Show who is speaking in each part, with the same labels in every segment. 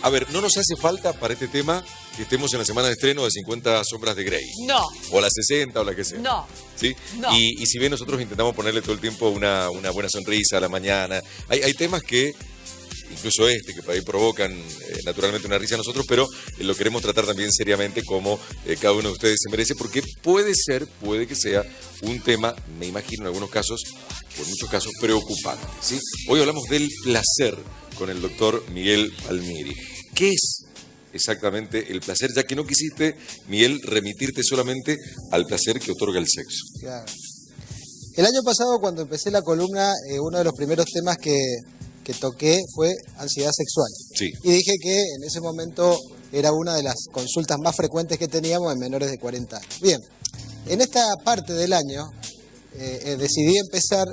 Speaker 1: A ver, no nos hace falta para este tema que estemos en la semana de estreno de 50 sombras de Grey.
Speaker 2: No.
Speaker 1: O la 60 o la que sea.
Speaker 2: No.
Speaker 1: ¿Sí?
Speaker 2: No.
Speaker 1: Y si bien nosotros intentamos ponerle todo el tiempo una buena sonrisa a la mañana, hay temas que, incluso que por ahí provocan naturalmente una risa a nosotros, pero lo queremos tratar también seriamente como cada uno de ustedes se merece, porque puede que sea un tema, me imagino en algunos casos, o en muchos casos, preocupante. ¿Sí? Hoy hablamos del placer con el doctor Miguel Palmieri. ¿Qué es exactamente el placer? Ya que no quisiste, Miguel, remitirte solamente al placer que otorga el sexo.
Speaker 3: Claro. El año pasado, cuando empecé la columna, uno de los primeros temas que toqué fue ansiedad sexual.
Speaker 1: Sí.
Speaker 3: Y dije que en ese momento era una de las consultas más frecuentes que teníamos en menores de 40 años. Bien, en esta parte del año decidí empezar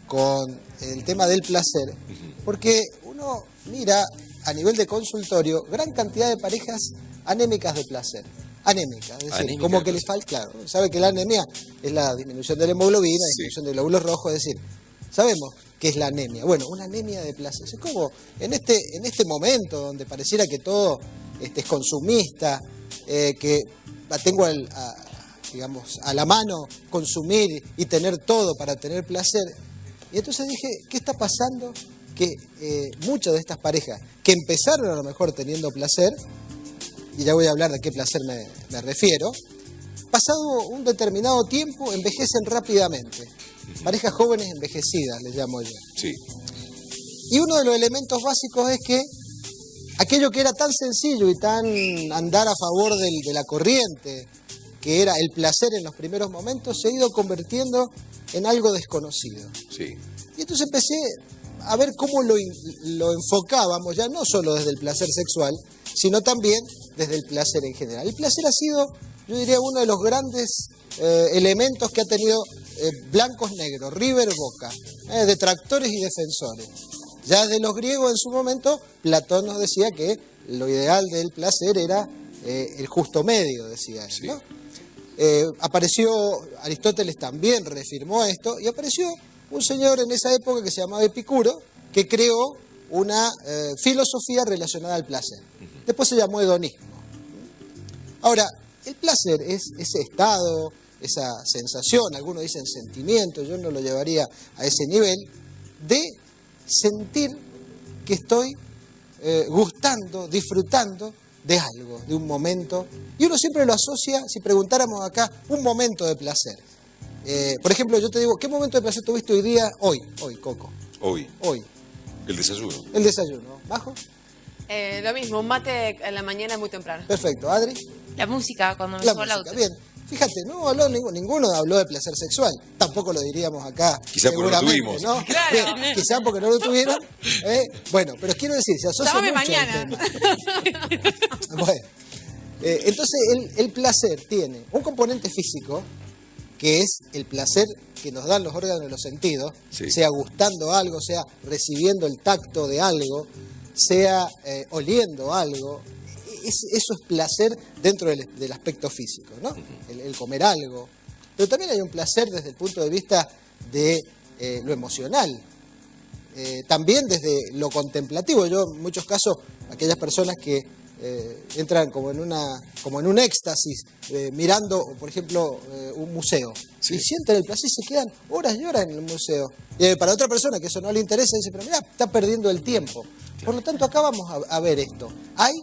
Speaker 3: con el tema del placer, porque uno mira a nivel de consultorio gran cantidad de parejas anémicas de placer. Anémicas, es decir,
Speaker 1: Anémica,
Speaker 3: como que les falta, claro, sabe que la anemia es la disminución de la hemoglobina, disminución de glóbulos rojos, es decir, sabemos que es la anemia. Bueno, una anemia de placer. Es como en este momento donde pareciera que todo es consumista, que tengo digamos, a la mano consumir y tener todo para tener placer. Y entonces dije, ¿qué está pasando? Que muchas de estas parejas que empezaron a lo mejor teniendo placer, y ya voy a hablar de qué placer me refiero, pasado un determinado tiempo envejecen rápidamente. Parejas jóvenes envejecidas, les llamo yo.
Speaker 1: Sí.
Speaker 3: Y uno de los elementos básicos es que aquello que era tan sencillo y tan andar a favor de la corriente, que era el placer en los primeros momentos, se ha ido convirtiendo en algo desconocido.
Speaker 1: Sí.
Speaker 3: Y entonces empecé a ver cómo lo enfocábamos, ya no solo desde el placer sexual, sino también desde el placer en general. El placer ha sido, yo diría, uno de los grandes elementos que ha tenido blancos negros, River Boca, detractores y defensores. Ya desde los griegos en su momento, Platón nos decía que lo ideal del placer era el justo medio, decía él,
Speaker 1: Sí.
Speaker 3: ¿no? Apareció, Aristóteles también reafirmó esto, y apareció un señor en esa época que se llamaba Epicuro, que creó una filosofía relacionada al placer. Después se llamó hedonismo. Ahora, el placer es ese estado, esa sensación, algunos dicen sentimiento, yo no lo llevaría a ese nivel, de sentir que estoy gustando, disfrutando de algo, de un momento. Y uno siempre lo asocia, si preguntáramos acá, un momento de placer. Por ejemplo, yo te digo, ¿qué momento de placer tuviste hoy día? Hoy, Coco.
Speaker 1: Hoy.
Speaker 3: Hoy.
Speaker 1: El desayuno.
Speaker 3: El desayuno. ¿Bajo?
Speaker 2: Lo mismo, un mate en la mañana muy temprano.
Speaker 3: Perfecto. ¿Adri?
Speaker 4: La música, cuando me
Speaker 3: La
Speaker 4: subo al
Speaker 3: música.
Speaker 4: auto.
Speaker 3: Bien. Fíjate, no habló ninguno habló de placer sexual. Tampoco lo diríamos acá.
Speaker 1: Quizá porque no lo
Speaker 3: seguramente,
Speaker 1: tuvimos.
Speaker 3: ¿no?
Speaker 2: Claro.
Speaker 3: Bien, quizá porque no lo tuvieron. Bueno, pero quiero decir, se asocia
Speaker 2: Llámame
Speaker 3: mucho al
Speaker 2: mañana.
Speaker 3: tema. Bueno, entonces el placer tiene un componente físico, que es el placer que nos dan los órganos de los sentidos,
Speaker 1: Sí.
Speaker 3: sea gustando algo, sea recibiendo el tacto de algo, sea oliendo algo. Eso es placer dentro del aspecto físico, ¿no? El comer algo. Pero también hay un placer desde el punto de vista de lo emocional. También desde lo contemplativo. Yo en muchos casos, aquellas personas que entran como en un éxtasis mirando, por ejemplo, un museo,
Speaker 1: Sí.
Speaker 3: y sienten el placer y se quedan horas y horas en el museo. Y para otra persona que eso no le interesa, dice, pero mira, está perdiendo el tiempo. Por lo tanto, acá vamos a ver esto. Hay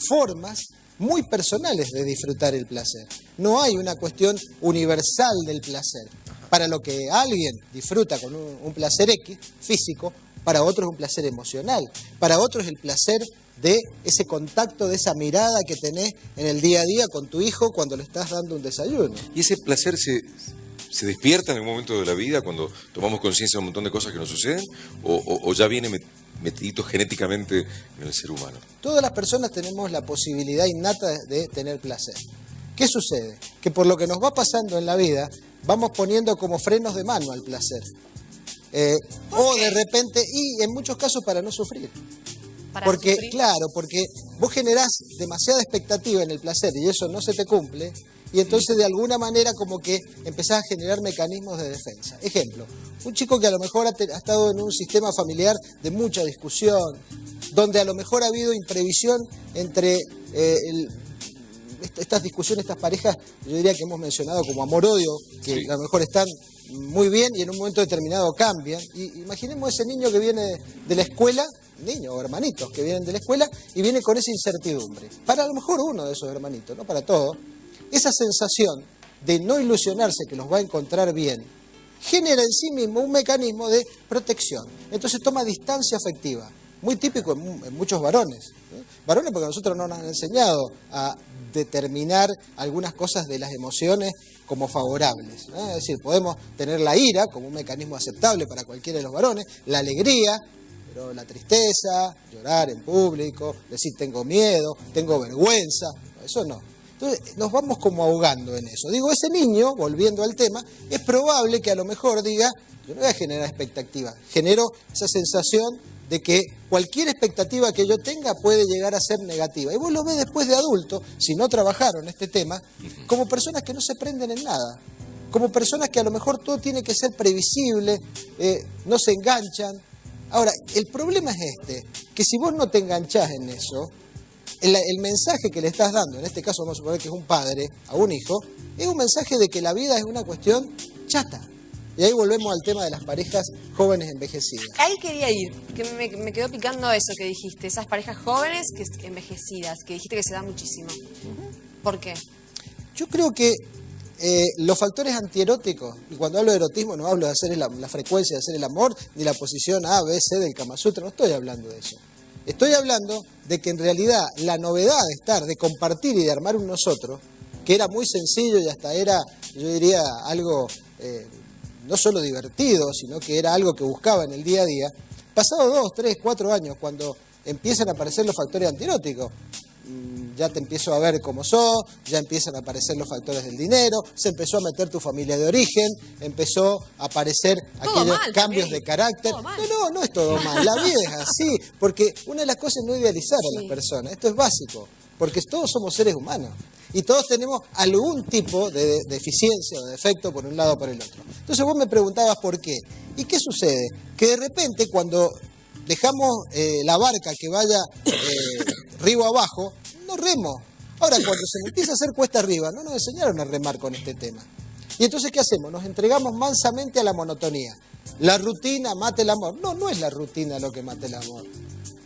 Speaker 3: formas muy personales de disfrutar el placer. No hay una cuestión universal del placer. Para lo que alguien disfruta con un placer X, físico, para otro es un placer emocional. Para otro es el placer de ese contacto, de esa mirada que tenés en el día a día con tu hijo cuando le estás dando un desayuno.
Speaker 1: ¿Y ese placer se despierta en algún momento de la vida cuando tomamos conciencia de un montón de cosas que nos suceden? ¿O ya viene metidito genéticamente en el ser humano?
Speaker 3: Todas las personas tenemos la posibilidad innata de tener placer. ¿Qué sucede? Que por lo que nos va pasando en la vida, vamos poniendo como frenos de mano al placer. O de repente, y en muchos casos para no sufrir. Porque,
Speaker 4: sufrir.
Speaker 3: claro, porque vos generás demasiada expectativa en el placer y eso no se te cumple, y entonces de alguna manera como que empezás a generar mecanismos de defensa. Ejemplo, un chico que a lo mejor ha estado en un sistema familiar de mucha discusión, donde a lo mejor ha habido imprevisión entre estas discusiones, estas parejas, yo diría que hemos mencionado como amor-odio, que
Speaker 1: Sí.
Speaker 3: a lo mejor están muy bien y en un momento determinado cambian. Y imaginemos ese niño que viene de la escuela, niños o hermanitos que vienen de la escuela y viene con esa incertidumbre. Para a lo mejor uno de esos hermanitos, no para todos, esa sensación de no ilusionarse que los va a encontrar bien, genera en sí mismo un mecanismo de protección. Entonces toma distancia afectiva, muy típico en muchos varones. Varones porque a nosotros no nos han enseñado a determinar algunas cosas de las emociones como favorables. Es decir, podemos tener la ira como un mecanismo aceptable para cualquiera de los varones, la alegría, pero la tristeza, llorar en público, decir tengo miedo, tengo vergüenza, eso no. Entonces nos vamos como ahogando en eso. Digo, ese niño, volviendo al tema, es probable que a lo mejor diga, yo no voy a generar expectativa, genero esa sensación de que cualquier expectativa que yo tenga puede llegar a ser negativa. Y vos lo ves después de adulto, si no trabajaron este tema, como personas que no se prenden en nada, como personas que a lo mejor todo tiene que ser previsible, no se enganchan. Ahora, el problema es que si vos no te enganchás en eso, el mensaje que le estás dando, en este caso vamos a suponer que es un padre a un hijo, es un mensaje de que la vida es una cuestión chata. Y ahí volvemos al tema de las parejas jóvenes envejecidas.
Speaker 2: Ahí quería ir, que me quedó picando eso que dijiste, esas parejas jóvenes que envejecidas, que dijiste que se da muchísimo. ¿Por qué?
Speaker 3: Yo creo que los factores antieróticos, y cuando hablo de erotismo no hablo de hacer la frecuencia de hacer el amor, ni la posición A, B, C del Kama Sutra, no estoy hablando de eso. Estoy hablando de que en realidad la novedad de estar, de compartir y de armar un nosotros, que era muy sencillo y hasta era, yo diría, algo no solo divertido, sino que era algo que buscaba en el día a día, pasado 2, 3, 4 años, cuando empiezan a aparecer los factores antiróticos, ya te empiezo a ver cómo sos, ya empiezan a aparecer los factores del dinero, se empezó a meter tu familia de origen, empezó a aparecer aquellos cambios de carácter. No es todo mal, la vida es así, porque una de las cosas es no idealizar a las personas, esto es básico, porque todos somos seres humanos y todos tenemos algún tipo de deficiencia o defecto por un lado o por el otro. Entonces vos me preguntabas por qué. ¿Y qué sucede? Que de repente cuando dejamos la barca que vaya río abajo, no remo. Ahora, cuando se empieza a hacer cuesta arriba, no nos enseñaron a remar con este tema. Y entonces, ¿qué hacemos? Nos entregamos mansamente a la monotonía. La rutina mata el amor. No es la rutina lo que mata el amor.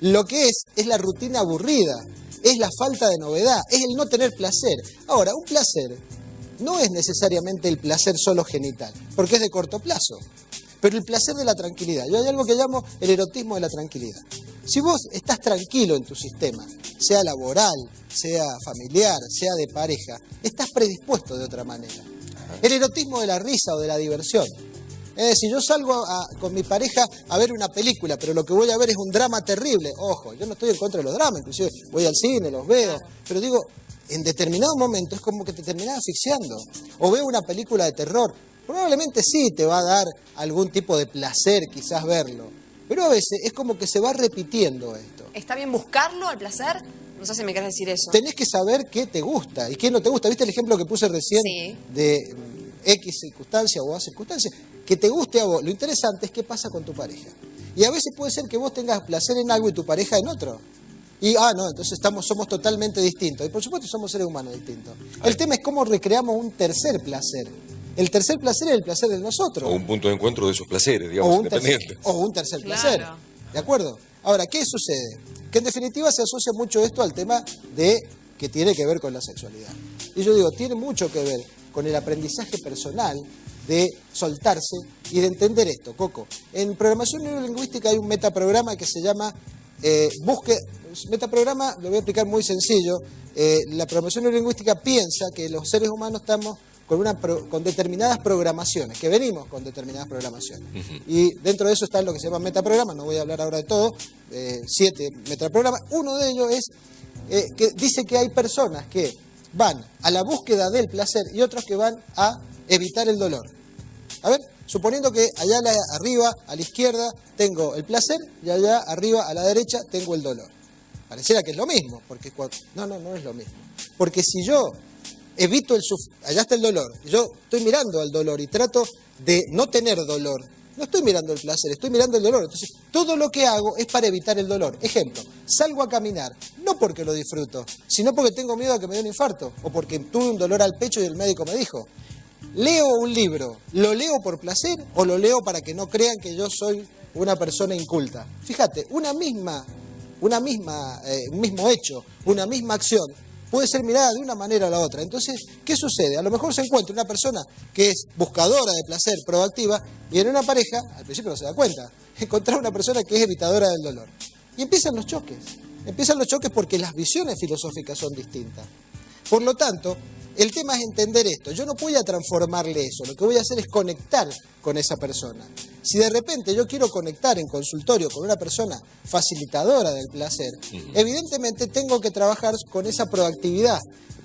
Speaker 3: Lo que es la rutina aburrida, es la falta de novedad, es el no tener placer. Ahora, un placer no es necesariamente el placer solo genital, porque es de corto plazo. Pero el placer de la tranquilidad. Yo hay algo que llamo el erotismo de la tranquilidad. Si vos estás tranquilo en tu sistema, sea laboral, sea familiar, sea de pareja, estás predispuesto de otra manera. El erotismo de la risa o de la diversión. Es decir, yo salgo con mi pareja a ver una película, pero lo que voy a ver es un drama terrible. Ojo, yo no estoy en contra de los dramas, inclusive voy al cine, los veo, pero digo, en determinado momento es como que te terminás asfixiando. O veo una película de terror. Probablemente sí te va a dar algún tipo de placer quizás verlo, pero a veces es como que se va repitiendo esto.
Speaker 2: ¿Está bien buscarlo, al placer? No sé si me querés decir eso.
Speaker 3: Tenés que saber qué te gusta y qué no te gusta. ¿Viste el ejemplo que puse recién de X circunstancia o A circunstancia? Que te guste a vos. Lo interesante es qué pasa con tu pareja. Y a veces puede ser que vos tengas placer en algo y tu pareja en otro. Y, no, entonces somos totalmente distintos. Y por supuesto somos seres humanos distintos. El tema es cómo recreamos un tercer placer. El tercer placer es el placer de nosotros.
Speaker 1: O un punto de encuentro de esos placeres, digamos, independientes.
Speaker 3: O un tercer placer. ¿De acuerdo? Ahora, ¿qué sucede? Que en definitiva se asocia mucho esto al tema de que tiene que ver con la sexualidad. Y yo digo, tiene mucho que ver con el aprendizaje personal de soltarse y de entender esto, Coco. En programación neurolingüística hay un metaprograma que se llama metaprograma, lo voy a explicar muy sencillo. La programación neurolingüística piensa que los seres humanos estamos con determinadas programaciones, que venimos con determinadas programaciones. Y dentro de eso está lo que se llama metaprograma, no voy a hablar ahora de todo, 7 metaprogramas. Uno de ellos es que dice que hay personas que van a la búsqueda del placer y otros que van a evitar el dolor. A ver, suponiendo que allá arriba, a la izquierda, tengo el placer y allá arriba, a la derecha, tengo el dolor. Pareciera que es lo mismo, porque no es lo mismo. Porque si yo evito allá está el dolor, yo estoy mirando al dolor y trato de no tener dolor, No estoy mirando el placer, estoy mirando el dolor. Entonces, todo lo que hago es para evitar el dolor. Ejemplo, salgo a caminar, no porque lo disfruto, sino porque tengo miedo a que me dé un infarto, o porque tuve un dolor al pecho y el médico me dijo. Leo un libro, ¿lo leo por placer o lo leo para que no crean que yo soy una persona inculta? Fíjate, un mismo hecho, una misma acción, puede ser mirada de una manera a la otra. Entonces, ¿qué sucede? A lo mejor se encuentra una persona que es buscadora de placer, proactiva, y en una pareja, al principio no se da cuenta, encontrar una persona que es evitadora del dolor. Y empiezan los choques. Empiezan los choques porque las visiones filosóficas son distintas. Por lo tanto, el tema es entender esto. Yo no voy a transformarle eso, lo que voy a hacer es conectar con esa persona. Si de repente yo quiero conectar en consultorio con una persona facilitadora del placer, evidentemente tengo que trabajar con esa proactividad.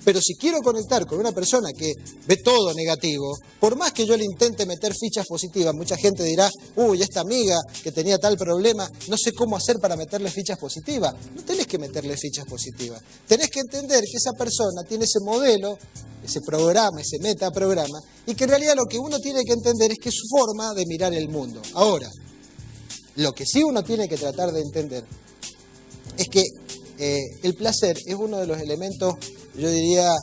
Speaker 3: Pero si quiero conectar con una persona que ve todo negativo, por más que yo le intente meter fichas positivas, mucha gente dirá, uy, esta amiga que tenía tal problema, no sé cómo hacer para meterle fichas positivas. No tenés que meterle fichas positivas. Tenés que entender que esa persona tiene ese modelo, ese programa, ese metaprograma, y que en realidad lo que uno tiene que entender es que es su forma de mirar el mundo. Ahora, lo que sí uno tiene que tratar de entender es que el placer es uno de los elementos, yo diría,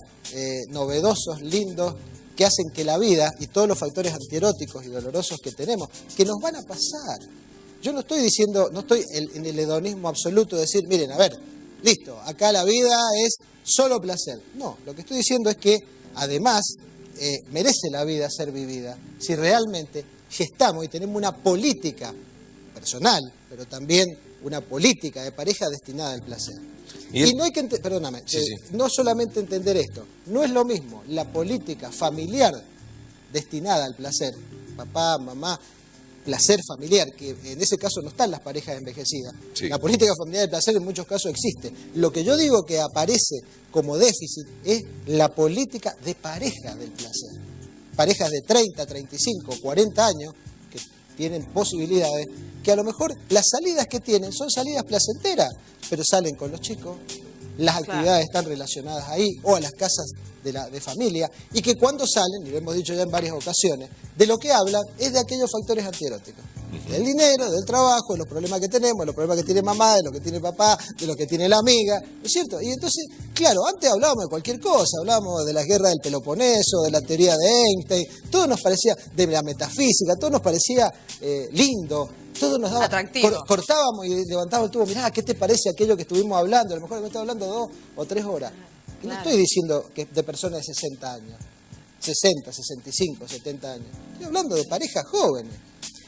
Speaker 3: novedosos, lindos, que hacen que la vida y todos los factores antieróticos y dolorosos que tenemos, que nos van a pasar. Yo no estoy diciendo, no estoy en el hedonismo absoluto de decir, miren, a ver, listo, acá la vida es solo placer. No, lo que estoy diciendo es que además merece la vida ser vivida si realmente gestamos y tenemos una política personal, pero también una política de pareja destinada al placer. Y no hay que, perdóname, no solamente entender esto, no es lo mismo la política familiar destinada al placer, papá, mamá, placer familiar, que en ese caso no están las parejas envejecidas. Sí. La política familiar del placer en muchos casos existe. Lo que yo digo que aparece como déficit es la política de pareja del placer. Parejas de 30, 35, 40 años que tienen posibilidades, que a lo mejor las salidas que tienen son salidas placenteras, pero salen con los chicos, las actividades están relacionadas ahí, o a las casas de familia, y que cuando salen, y lo hemos dicho ya en varias ocasiones, de lo que hablan es de aquellos factores antieróticos. Del dinero, del trabajo, de los problemas que tenemos, de los problemas que tiene mamá, de lo que tiene papá, de lo que tiene la amiga, ¿no es cierto? Y entonces, claro, antes hablábamos de cualquier cosa, hablábamos de la guerra del Peloponeso, de la teoría de Einstein, todo nos parecía, de la metafísica, todo nos parecía lindo, todo nos daba
Speaker 2: atractivo.
Speaker 3: Cortábamos y levantábamos el tubo, mirá, ¿qué te parece aquello que estuvimos hablando? A lo mejor me estaba hablando 2 o 3 horas. Y no estoy diciendo que de personas de 60 años, 60, 65, 70 años. Estoy hablando de parejas jóvenes.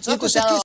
Speaker 2: Yo he escuchado